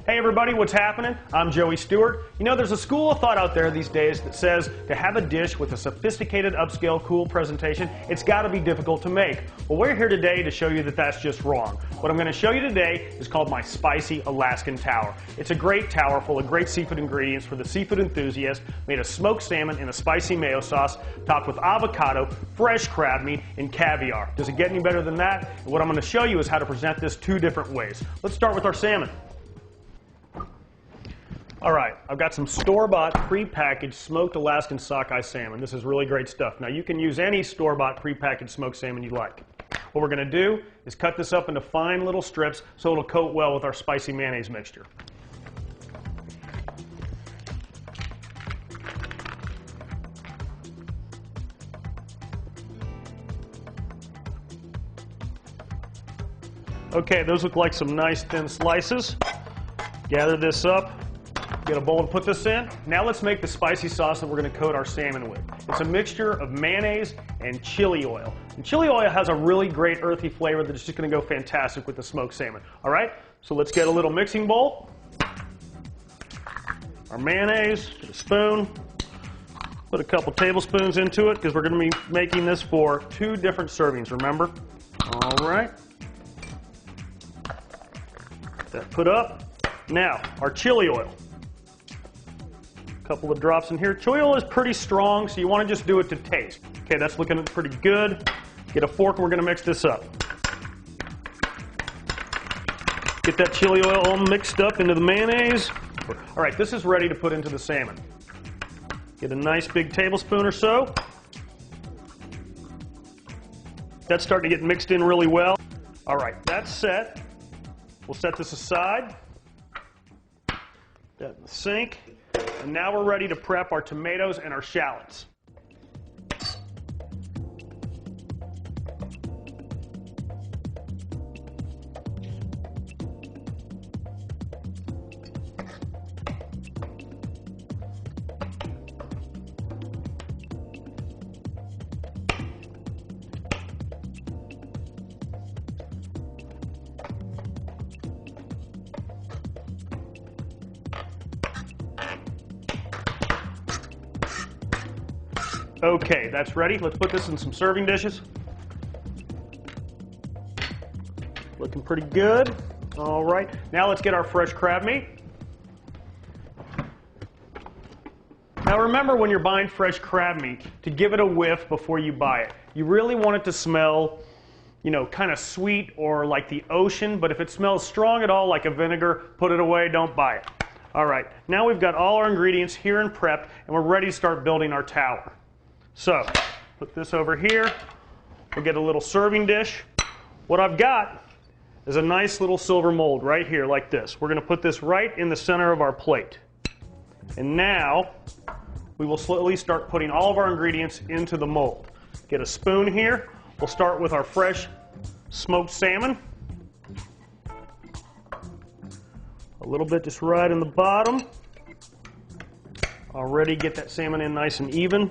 Hey everybody, what's happening? I'm Joey Stewart. You know, there's a school of thought out there these days that says to have a dish with a sophisticated, upscale, cool presentation, it's got to be difficult to make. Well, we're here today to show you that that's just wrong. What I'm going to show you today is called my Spicy Alaskan Tower. It's a great tower full of great seafood ingredients for the seafood enthusiast, made of smoked salmon in a spicy mayo sauce, topped with avocado, fresh crab meat, and caviar. Does it get any better than that? And what I'm going to show you is how to present this two different ways. Let's start with our salmon. All right, I've got some store-bought, pre-packaged smoked Alaskan sockeye salmon. This is really great stuff. Now, you can use any store-bought, pre-packaged smoked salmon you like. What we're going to do is cut this up into fine little strips so it'll coat well with our spicy mayonnaise mixture. Okay, those look like some nice thin slices. Gather this up. Get a bowl to put this in. Now let's make the spicy sauce that we're going to coat our salmon with. It's a mixture of mayonnaise and chili oil. And chili oil has a really great earthy flavor that's just going to go fantastic with the smoked salmon. All right, so let's get a little mixing bowl. Our mayonnaise, get a spoon. Put a couple tablespoons into it because we're going to be making this for 2 different servings, remember? All right. Get that put up. Now, our chili oil. Couple of drops in here. Chili oil is pretty strong, so you want to just do it to taste. Okay, that's looking pretty good. Get a fork and we're going to mix this up. Get that chili oil all mixed up into the mayonnaise. All right, this is ready to put into the salmon. Get a nice big tablespoon or so. That's starting to get mixed in really well. All right, that's set. We'll set this aside. Put that in the sink. And now we're ready to prep our tomatoes and our shallots. Okay, that's ready. Let's put this in some serving dishes. Looking pretty good. All right, now let's get our fresh crab meat. Now remember, when you're buying fresh crab meat, to give it a whiff before you buy it. You really want it to smell, you know, kind of sweet or like the ocean, but if it smells strong at all like a vinegar, put it away, don't buy it. All right, now we've got all our ingredients here and prepped, and we're ready to start building our tower. So, put this over here. We'll get a little serving dish. What I've got is a nice little silver mold right here, like this. We're going to put this right in the center of our plate. And now, we will slowly start putting all of our ingredients into the mold. Get a spoon here. We'll start with our fresh smoked salmon. A little bit just right in the bottom. Already get that salmon in nice and even.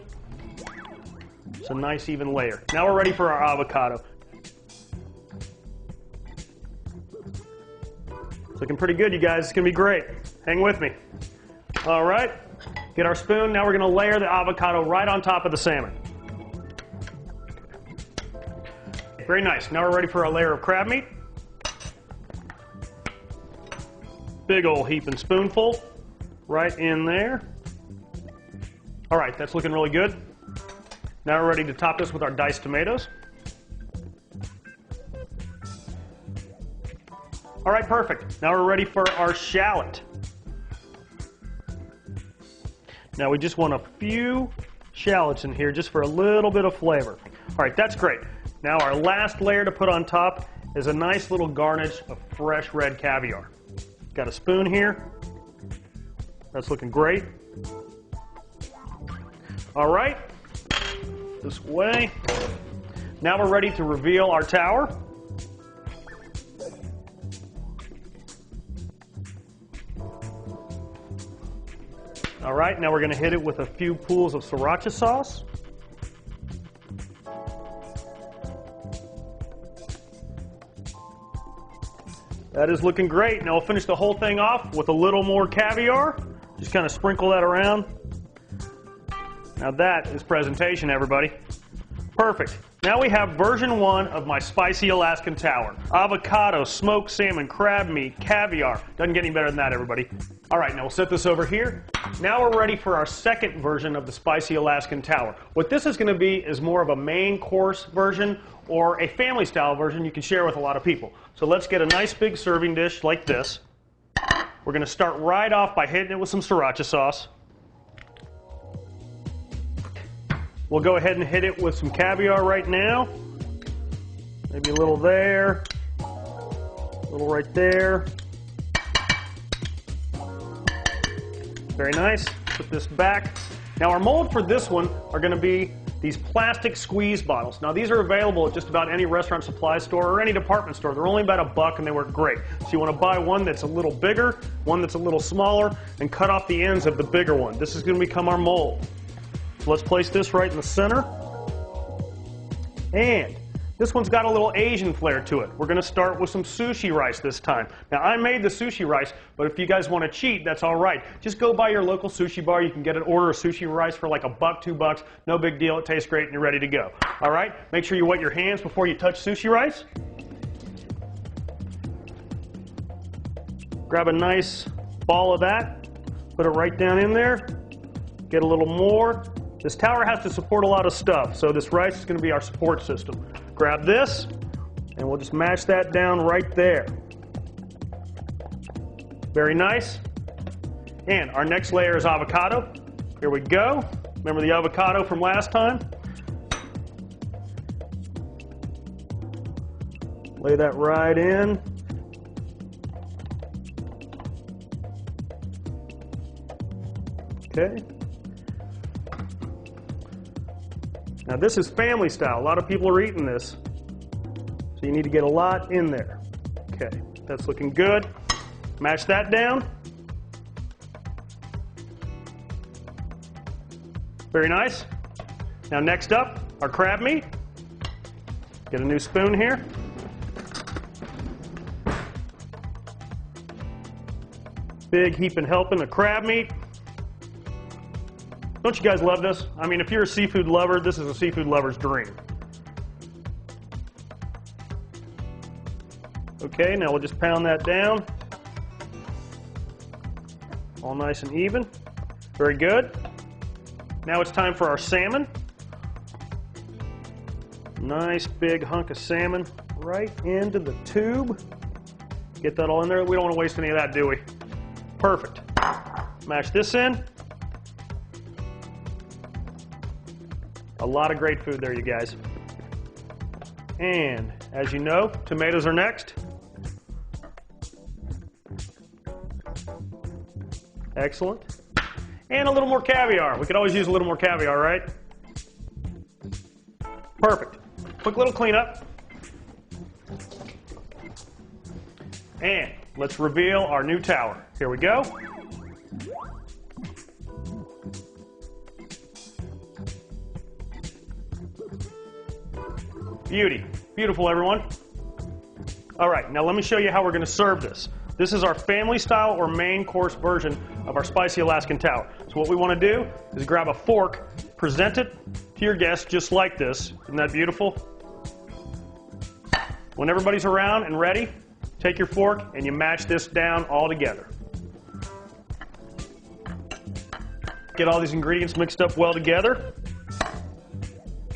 It's a nice even layer. Now we're ready for our avocado. It's looking pretty good, you guys. It's going to be great. Hang with me. All right. Get our spoon. Now we're going to layer the avocado right on top of the salmon. Very nice. Now we're ready for our layer of crab meat. Big old heaping spoonful right in there. All right, that's looking really good. Now we're ready to top this with our diced tomatoes. All right, perfect. Now we're ready for our shallot. Now we just want a few shallots in here just for a little bit of flavor. All right, that's great. Now our last layer to put on top is a nice little garnish of fresh red caviar. Got a spoon here. That's looking great. All right. This way. Now we're ready to reveal our tower. All right, now we're going to hit it with a few pools of sriracha sauce. That is looking great. Now we'll finish the whole thing off with a little more caviar. Just kind of sprinkle that around. Now that is presentation, everybody. Perfect. Now we have version 1 of my spicy Alaskan Tower. Avocado, smoked salmon, crab meat, caviar. Doesn't get any better than that, everybody. All right, now we'll set this over here. Now we're ready for our second version of the spicy Alaskan Tower. What this is going to be is more of a main course version or a family style version you can share with a lot of people. So let's get a nice big serving dish like this. We're going to start right off by hitting it with some sriracha sauce. We'll go ahead and hit it with some caviar right now. Maybe a little there, a little right there. Very nice. Put this back. Now our mold for this one are going to be these plastic squeeze bottles. Now these are available at just about any restaurant supply store or any department store. They're only about $1 and they work great. So you want to buy one that's a little bigger, one that's a little smaller, and cut off the ends of the bigger one. This is going to become our mold. So let's place this right in the center. And this one's got a little Asian flair to it. We're going to start with some sushi rice this time. Now I made the sushi rice, but if you guys want to cheat, that's all right. Just go by your local sushi bar. You can get an order of sushi rice for like $1, $2. No big deal. It tastes great and you're ready to go. All right? Make sure you wet your hands before you touch sushi rice. Grab a nice ball of that. Put it right down in there. Get a little more. This tower has to support a lot of stuff, so this rice is going to be our support system. Grab this, and we'll just mash that down right there. Very nice. And our next layer is avocado. Here we go. Remember the avocado from last time? Lay that right in. Okay. Now this is family style. A lot of people are eating this. So you need to get a lot in there. Okay, that's looking good. Mash that down. Very nice. Now next up, our crab meat. Get a new spoon here. Big heaping helping of crab meat. Don't you guys love this? I mean, if you're a seafood lover, this is a seafood lover's dream. Okay, now we'll just pound that down. All nice and even. Very good. Now it's time for our salmon. Nice big hunk of salmon right into the tube. Get that all in there. We don't want to waste any of that, do we? Perfect. Mash this in. A lot of great food there, you guys. And as you know, tomatoes are next. Excellent. And a little more caviar. We could always use a little more caviar, right? Perfect. Quick little cleanup. And let's reveal our new tower. Here we go. Beauty. Beautiful, everyone. All right, now let me show you how we're going to serve this. This is our family style or main course version of our spicy Alaskan Tower. So what we want to do is grab a fork, present it to your guests just like this. Isn't that beautiful? When everybody's around and ready, take your fork and you mash this down all together. Get all these ingredients mixed up well together.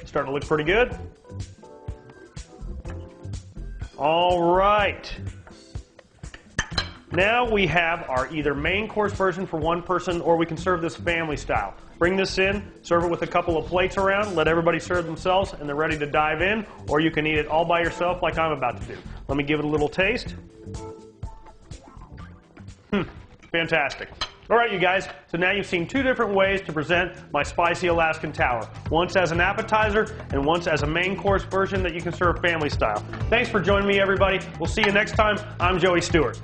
Starting to look pretty good. All right. Now we have our either main course version for one person, or we can serve this family style. Bring this in, serve it with a couple of plates around, let everybody serve themselves, and they're ready to dive in, or you can eat it all by yourself like I'm about to do. Let me give it a little taste. Fantastic. All right, you guys, so now you've seen two different ways to present my spicy Alaskan Tower. Once as an appetizer and once as a main course version that you can serve family style. Thanks for joining me, everybody. We'll see you next time. I'm Joey Stewart.